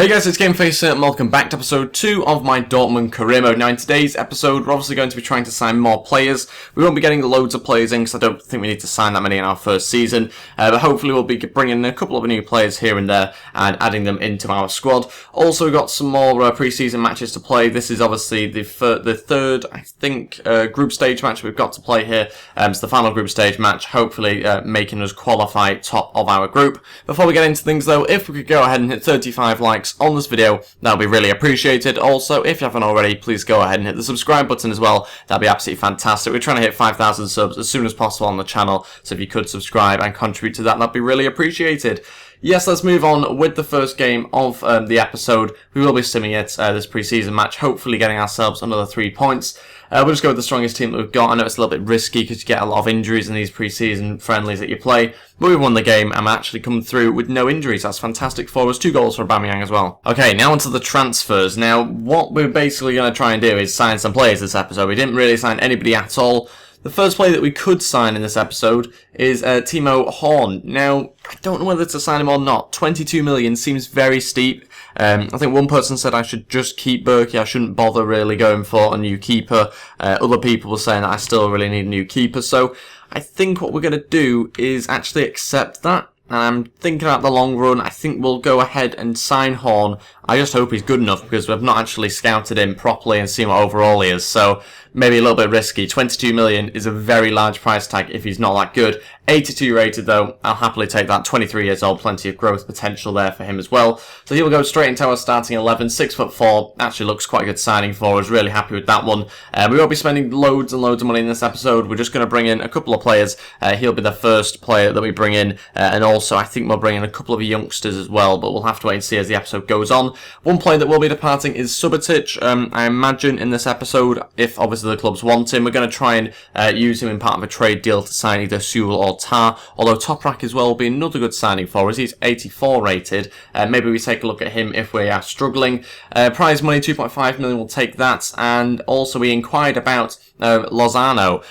Hey guys, it's GameFacer and welcome back to episode 2 of my Dortmund career mode. Now in today's episode, we're obviously going to be trying to sign more players. We won't be getting loads of players in because I don't think we need to sign that many in our first season. But hopefully we'll be bringing in a couple of new players here and there and adding them into our squad. Also we've got some more pre-season matches to play. This is obviously the third, I think, group stage match we've got to play here. It's the final group stage match, hopefully making us qualify top of our group. Before we get into things though, if we could go ahead and hit 35 likes on this video, that would be really appreciated. Also, if you haven't already, please go ahead and hit the subscribe button as well. That'd be absolutely fantastic. We're trying to hit 5,000 subs as soon as possible on the channel, so if you could subscribe and contribute to that, that'd be really appreciated. Yes, let's move on with the first game of the episode. We will be simming it, this pre-season match, hopefully getting ourselves another 3 points. We'll just go with the strongest team that we've got. I know it's a little bit risky because you get a lot of injuries in these pre-season friendlies that you play, but we won the game and actually come through with no injuries. That's fantastic for us. 2 goals for Aubameyang as well. Okay, now onto the transfers. Now, what we're basically going to try and do is sign some players this episode. We didn't really sign anybody at all. The first player that we could sign in this episode is Timo Horn. Now, I don't know whether to sign him or not. 22 million seems very steep. I think one person said I should just keep Berkey. I shouldn't bother really going for a new keeper. Other people were saying that I still really need a new keeper. So I think what we're going to do is actually accept that. And I'm thinking about the long run, I think we'll go ahead and sign Horn. I just hope he's good enough because we've not actually scouted him properly and seen what overall he is. So maybe a little bit risky. 22 million is a very large price tag if he's not that good. 82 rated though, I'll happily take that. 23 years old, plenty of growth potential there for him as well. So he'll go straight into our starting 11. 6'4", actually looks quite a good signing for us. Really happy with that one. We won't be spending loads and loads of money in this episode. We're just going to bring in a couple of players. He'll be the first player that we bring in, and also I think we'll bring in a couple of youngsters as well, but we'll have to wait and see as the episode goes on. One player that will be departing is Subotic. I imagine in this episode, if obviously the clubs want him, we're going to try and use him in part of a trade deal to sign either Sewell or Tar, although Toprak as well will be another good signing for us. He's 84 rated. Maybe we take a look at him if we are struggling. Prize money 2.5 million, we'll take that. And also we inquired about Lozano,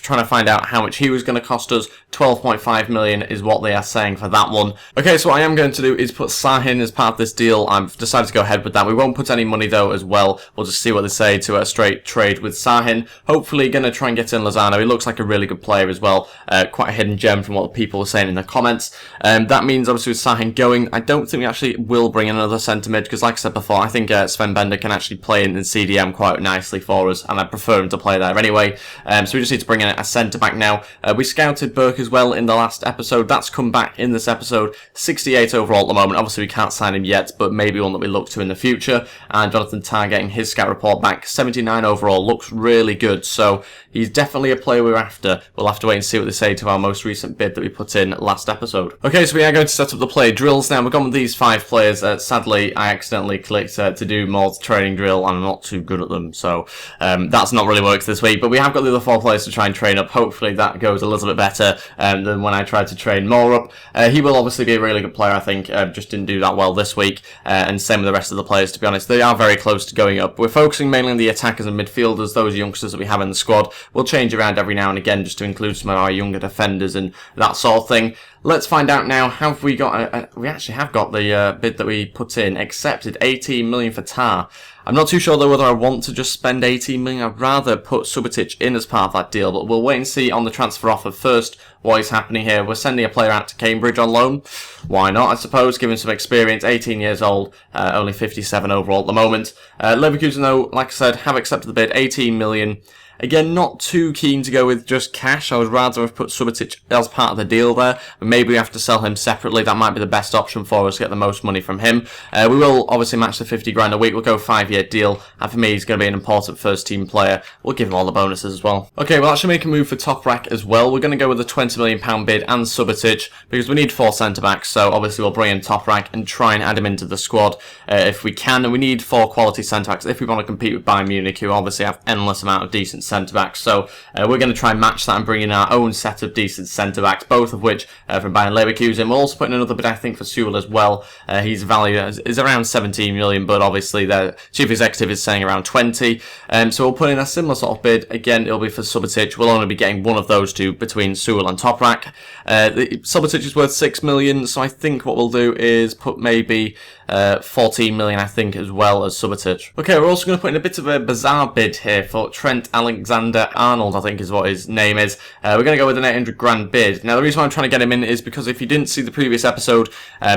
trying to find out how much he was going to cost us. 12.5 million is what they are saying for that one. Okay, so what I am going to do is put Sahin as part of this deal. I've decided to go ahead with that. We won't put any money though as well. We'll just see what they say to a straight trade with Sahin. Hopefully going to try and get in Lozano. He looks like a really good player as well. Quite a hidden gem from what people were saying in the comments. That means obviously with Sahin going, I don't think we actually will bring in another centre mid because like I said before, I think Sven Bender can actually play in CDM quite nicely for us, and I prefer him to play there anyway. So we just need to bring in a centre back now. We scouted Burke as well in the last episode. That's come back in this episode. 68 overall at the moment. Obviously we can't sign him yet, but maybe one that we look to in the future. And Jonathan Tah getting his scout report back. 79 overall. Looks really good. So he's definitely a player we're after. We'll have to wait and see what they say to our most recent bid that we put in last episode. Okay, so we are going to set up the play drills now. We've gone with these 5 players. Sadly, I accidentally clicked to do more training drill and I'm not too good at them. So that's not really worked this week. But we have got the other 4 players to try and train up. Hopefully that goes a little bit better than when I tried to train more up. He will obviously be a really good player, I think. Just didn't do that well this week. And same with the rest of the players, to be honest. They are very close to going up. We're focusing mainly on the attackers and midfielders, those youngsters that we have in the squad. We'll change around every now and again just to include some of our younger defenders and that sort of thing. Let's find out now, have we got, we actually have got the bid that we put in, accepted 18 million for Tar. I'm not too sure though whether I want to just spend 18 million. I'd rather put Subotic in as part of that deal, but we'll wait and see on the transfer offer first what is happening here. We're sending a player out to Cambridge on loan. Why not, I suppose, give him some experience. 18 years old, only 57 overall at the moment. Leverkusen though, like I said, have accepted the bid, 18 million. Again, not too keen to go with just cash. I would rather have put Subotic as part of the deal there. But maybe we have to sell him separately. That might be the best option for us to get the most money from him. We will obviously match the 50 grand a week. We'll go 5-year deal. And for me, he's going to be an important first team player. We'll give him all the bonuses as well. Okay, we'll actually make a move for Toprak as well. We're going to go with a £20 million bid and Subotic because we need 4 centre-backs. So obviously we'll bring in Toprak and try and add him into the squad if we can. And we need 4 quality centre-backs if we want to compete with Bayern Munich, who obviously have endless amount of decent centre-backs. So we're going to try and match that and bring in our own set of decent centre-backs, both of which from Bayern Leverkusen. We'll also put in another bid, I think, for Sewell as well. His value is around 17 million, but obviously the chief executive is saying around 20. So we'll put in a similar sort of bid. Again, it'll be for Subotic. We'll only be getting one of those two between Sewell and Toprak. Subotic is worth 6 million, so I think what we'll do is put maybe 14 million, I think, as well as Subotic. Okay, we're also going to put in a bit of a bizarre bid here for Trent Alexander-Arnold, I think is what his name is. We're going to go with an 800 grand bid. Now, the reason why I'm trying to get him in is because if you didn't see the previous episode,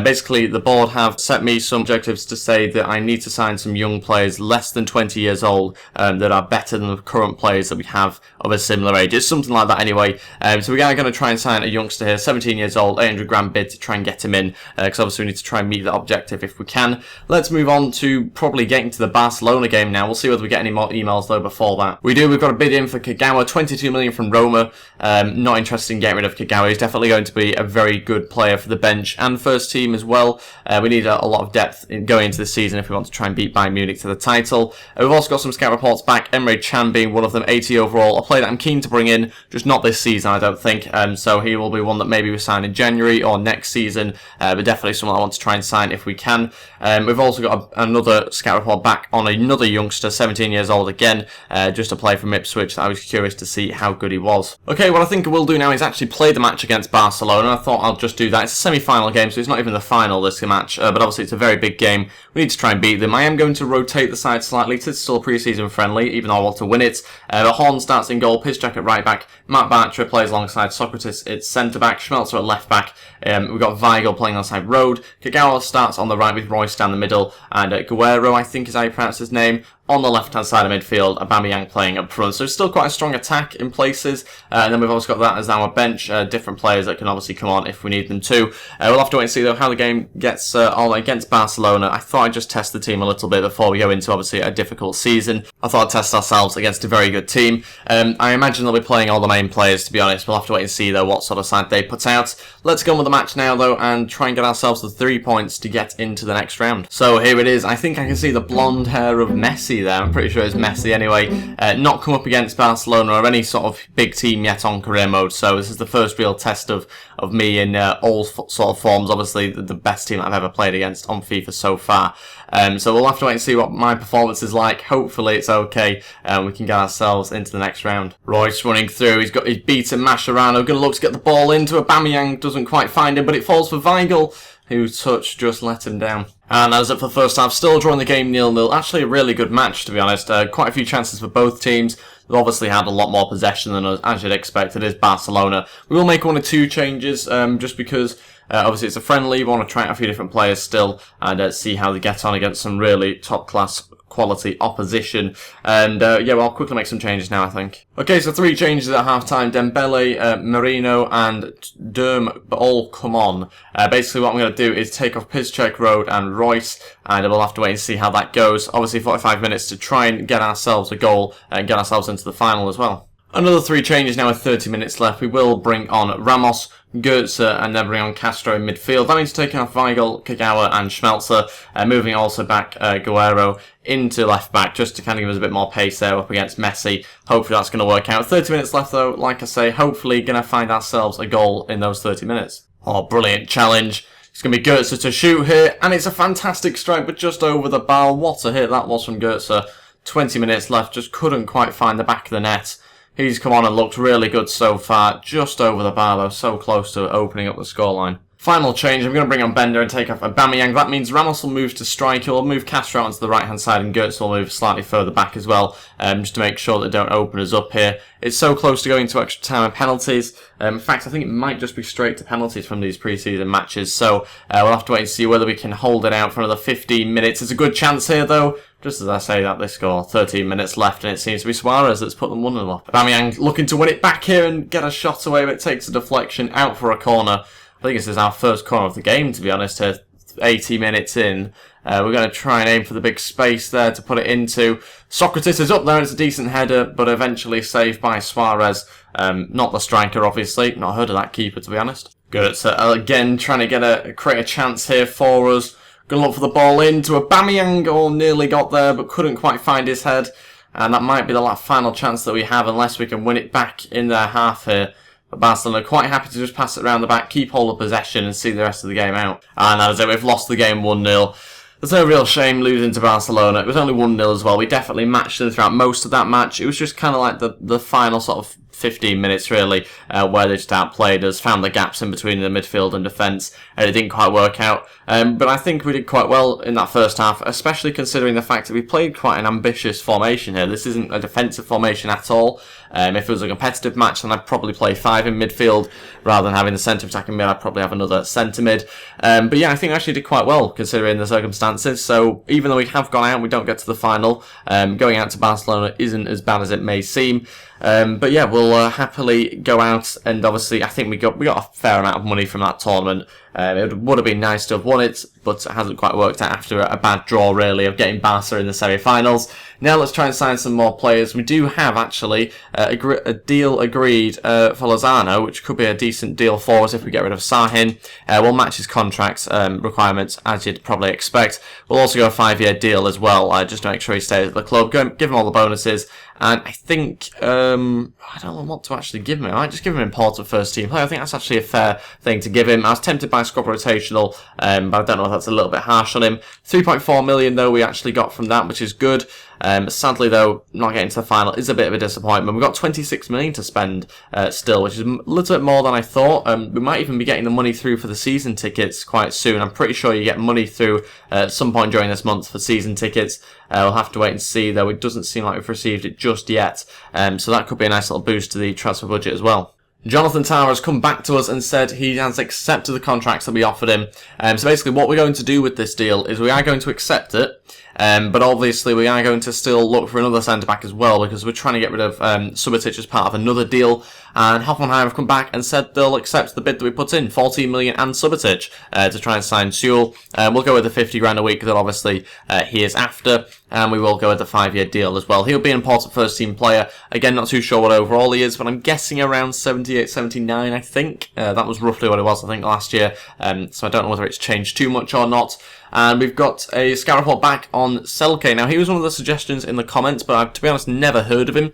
basically the board have set me some objectives to say that I need to sign some young players less than 20 years old that are better than the current players that we have of a similar age. It's something like that anyway. So we are going to try and sign a youngster here, 17 years old, 800 grand bid to try and get him in, because obviously we need to try and meet that objective if we can. Let's move on to probably getting to the Barcelona game now. We'll see whether we get any more emails though before that. We've got a bid in for Kagawa, 22 million from Roma. Not interested in getting rid of Kagawa. He's definitely going to be a very good player for the bench and first team as well. We need a lot of depth going into this season if we want to try and beat Bayern Munich to the title. We've also got some scout reports back, Emre Can being one of them, 80 overall. A player that I'm keen to bring in, just not this season I don't think. So he will be one that maybe we sign in January or next season, but definitely someone I want to try and sign if we can. We've also got another scout report back on another youngster, 17 years old again, just a player from Ipswich that I was curious to see how good he was. Okay, what I think we'll do now is actually play the match against Barcelona. I thought I'll just do that. It's a semi-final game, so it's not even the final, this match, but obviously it's a very big game. We need to try and beat them. I am going to rotate the side slightly. It's still a pre-season friendly, even though I want to win it. Horn starts in goal, Piszczek at right back, Matt Bartra plays alongside Socrates at centre back, Schmelzer at left back. We've got Weigl playing alongside Rode. Kagawa starts on the right with Royce down the middle, and Guerrero, I think is how you pronounce his name, on the left-hand side of midfield, Aubameyang playing up front. So it's still quite a strong attack in places. And then we've also got that as our bench, different players that can obviously come on if we need them to. We'll have to wait and see, though, how the game gets on against Barcelona. I thought I'd just test the team a little bit before we go into, obviously, a difficult season. I thought I'd test ourselves against a very good team. I imagine they'll be playing all the main players, to be honest. We'll have to wait and see, though, what sort of side they put out. Let's go on with the match now, though, and try and get ourselves the 3 points to get into the next round. So here it is. I think I can see the blonde hair of Messi there. I'm pretty sure it's Messi anyway. Not come up against Barcelona or any sort of big team yet on career mode, so this is the first real test of me in all sort of forms. Obviously the best team I've ever played against on FIFA so far. So we'll have to wait and see what my performance is like. Hopefully it's okay and we can get ourselves into the next round. Royce running through, he's beaten Mascherano, gonna look to get the ball into Aubameyang, doesn't quite find him, but it falls for Weigl, whose touch just let him down. And that was it for the first half, still drawing the game 0-0. Actually a really good match, to be honest. Quite a few chances for both teams. They've obviously had a lot more possession than us, as you'd expect. It is Barcelona. We will make 1 or 2 changes, just because obviously it's a friendly. We want to try out a few different players still and see how they get on against some really top-class quality opposition. And yeah, well, I'll quickly make some changes now, I think. Okay, so 3 changes at half-time. Dembele, Marino and Derm all come on. Basically what I'm going to do is take off Piszczek, Rode and Royce, and we'll have to wait and see how that goes. Obviously 45 minutes to try and get ourselves a goal and get ourselves into the final as well. Another 3 changes now with 30 minutes left. We will bring on Ramos, Goetze, and then bring on Castro in midfield. That means taking off Weigl, Kagawa and Schmelzer, moving also back Guerrero into left back just to kind of give us a bit more pace there up against Messi. Hopefully that's going to work out. 30 minutes left though, like I say, hopefully going to find ourselves a goal in those 30 minutes. Oh, brilliant challenge. It's going to be Goetze to shoot here, and it's a fantastic strike, but just over the bar. What a hit that was from Goetze. 20 minutes left, just couldn't quite find the back of the net. He's come on and looked really good so far, just over the bar though, so close to opening up the scoreline. Final change, I'm going to bring on Bender and take off Aubameyang. That means Ramos will move to strike, he'll move Castro onto the right hand side and Goetze will move slightly further back as well, just to make sure that they don't open us up here. It's so close to going to extra time and penalties. In fact, I think it might just be straight to penalties from these pre-season matches, so we'll have to wait and see whether we can hold it out for another 15 minutes. It's a good chance here though. Just as I say that, they score 13 minutes left, and it seems to be Suarez that's put them 1-0 up. Aubameyang looking to win it back here and get a shot away, but it takes a deflection out for a corner. I think this is our first corner of the game, to be honest, here, 80 minutes in. We're going to try and aim for the big space there to put it into. Socrates is up there, it's a decent header, but eventually saved by Suarez. Not the striker, obviously. Not heard of that keeper, to be honest. Goetze again trying to create a chance here for us. Gonna look for the ball into Aubameyang, nearly got there, but couldn't quite find his head. And that might be the final chance that we have, unless we can win it back in their half here. But Barcelona are quite happy to just pass it around the back, keep hold of possession and see the rest of the game out. And that is it, we've lost the game 1-0. There's no real shame losing to Barcelona. It was only 1-0 as well. We definitely matched them throughout most of that match. It was just kind of like the final sort of 15 minutes really, where they just outplayed us, found the gaps in between the midfield and defence, and it didn't quite work out. But I think we did quite well in that first half, especially considering the fact that we played quite an ambitious formation here. This isn't a defensive formation at all. If it was a competitive match, then I'd probably play 5 in midfield rather than having the centre attacking mid. I'd probably have another centre mid. But yeah, I think we actually did quite well considering the circumstances. So even though we have gone out, we don't get to the final. Going out to Barcelona isn't as bad as it may seem. But yeah, we'll happily go out, and obviously I think we got a fair amount of money from that tournament. It would have been nice to have won it, but it hasn't quite worked out after a bad draw, really, of getting Barca in the semi-finals. Now let's try and sign some more players. We do have, actually, a deal agreed for Lozano, which could be a decent deal for us if we get rid of Sahin. We'll match his contract requirements, as you'd probably expect. We'll also go a 5-year deal as well, just to make sure he stays at the club. Give him all the bonuses. And I think, I don't know what to actually give him. I might just give him important first team player. I think that's actually a fair thing to give him. I was tempted by squad rotational, but I don't know if that's a little bit harsh on him. 3.4 million though we actually got from that, which is good. Sadly though, not getting to the final is a bit of a disappointment. We've got 26 million to spend still, which is a little bit more than I thought. We might even be getting the money through for the season tickets quite soon. I'm pretty sure you get money through at some point during this month for season tickets. We'll have to wait and see, though. It doesn't seem like we've received it just yet. So that could be a nice little boost to the transfer budget as well. Jonathan Tah has come back to us and said he has accepted the contracts that we offered him. So basically what we're going to do with this deal is we are going to accept it. But obviously we are going to still look for another centre-back as well, because we're trying to get rid of Subotic as part of another deal. And Hoffenheim have come back and said they'll accept the bid that we put in, 14 million and Subotic, to try and sign Sewell. We'll go with the 50 grand a week that obviously he is after, and we will go with the 5-year deal as well. He'll be an important first-team player. Again, not too sure what overall he is, but I'm guessing around 78, 79, I think. That was roughly what it was, I think, last year. So I don't know whether it's changed too much or not. And we've got a scout report back on Selke. Now, he was one of the suggestions in the comments, but I've, to be honest, never heard of him.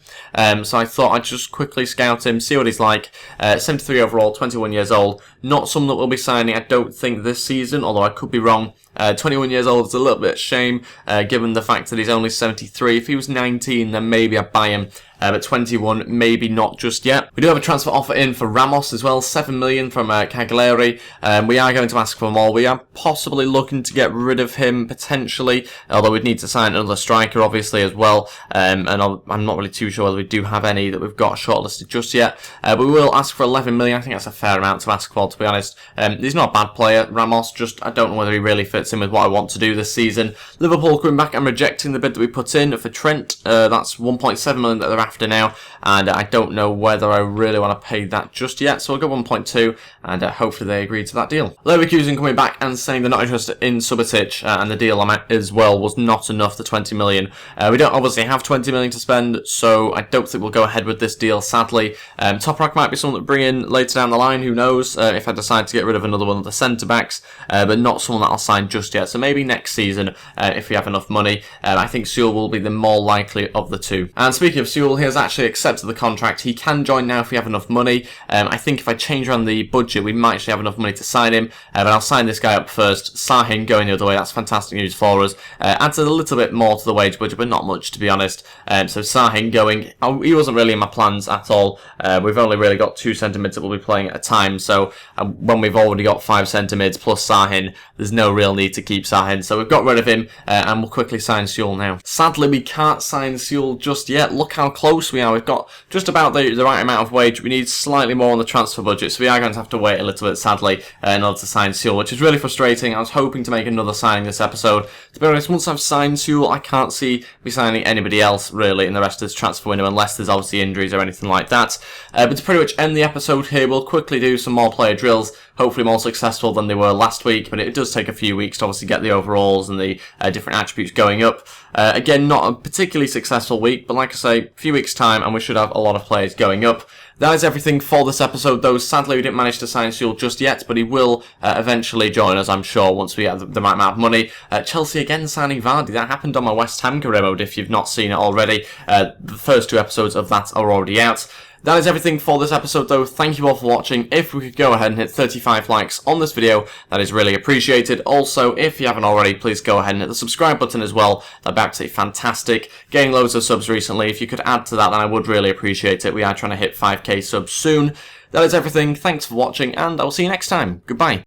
So I thought I'd just quickly scout him, see what he's like. 73 overall, 21 years old. Not someone that we'll be signing, I don't think, this season, although I could be wrong. 21 years old is a little bit of shame, given the fact that he's only 73. If he was 19, then maybe I'd buy him. But 21, maybe not just yet. We do have a transfer offer in for Ramos as well, 7 million from Cagliari. We are going to ask for more. We are possibly looking to get rid of him, potentially, although we'd need to sign another striker, obviously, as well. And I'm not really too sure whether we do have any that we've got shortlisted just yet. But we will ask for 11 million. I think that's a fair amount to ask for, to be honest. He's not a bad player, Ramos, just I don't know whether he really fits in with what I want to do this season. Liverpool coming back and rejecting the bid that we put in for Trent. That's 1.7 million that they're after now, and I don't know whether I really want to pay that just yet, so I'll go 1.2, and hopefully they agree to that deal. Leverkusen coming back and saying they're not interested in Subotic, and the deal I'm at as well was not enough, the 20 million. We don't obviously have 20 million to spend, so I don't think we'll go ahead with this deal, sadly. Toprak might be someone that bring in later down the line, who knows, if I decide to get rid of another one of the centre-backs, but not someone that I'll sign just yet, so maybe next season, if we have enough money. I think Sewell will be the more likely of the two. And speaking of Sewell, he has actually accepted the contract. He can join now if we have enough money. I think if I change around the budget, we might actually have enough money to sign him, but I'll sign this guy up first. Sahin going the other way, that's fantastic news for us. Adds a little bit more to the wage budget, but not much, to be honest. So Sahin going, he wasn't really in my plans at all. We've only really got 2 centre mids that we'll be playing at a time, so when we've already got 5 centre mids plus Sahin, there's no real need to keep Sahin, so we've got rid of him, and we'll quickly sign Sewell now. Sadly, we can't sign Sewell just yet. Look how close we are. We've got just about the right amount of wage. We need slightly more on the transfer budget, so we are going to have to wait a little bit, sadly, in order to sign Sewell, which is really frustrating. I was hoping to make another signing this episode. To be honest, once I've signed Sewell, I can't see me signing anybody else, really, in the rest of this transfer window, unless there's obviously injuries or anything like that. But to pretty much end the episode here, we'll quickly do some more player drills, hopefully more successful than they were last week, but it does take a few weeks to obviously get the overalls and the different attributes going up. Again, not a particularly successful week, but like I say, a few weeks' time, and we should have a lot of players going up. That is everything for this episode, though. Sadly, we didn't manage to sign Sewell just yet, but he will eventually join us, I'm sure, once we have the right amount of money. Chelsea again signing Vardy. That happened on my West Ham career mode, if you've not seen it already. The first 2 episodes of that are already out. That is everything for this episode though. Thank you all for watching. If we could go ahead and hit 35 likes on this video, that is really appreciated. Also, if you haven't already, please go ahead and hit the subscribe button as well. That'd be absolutely fantastic. Getting loads of subs recently. If you could add to that, then I would really appreciate it. We are trying to hit 5k subs soon. That is everything. Thanks for watching, and I will see you next time. Goodbye.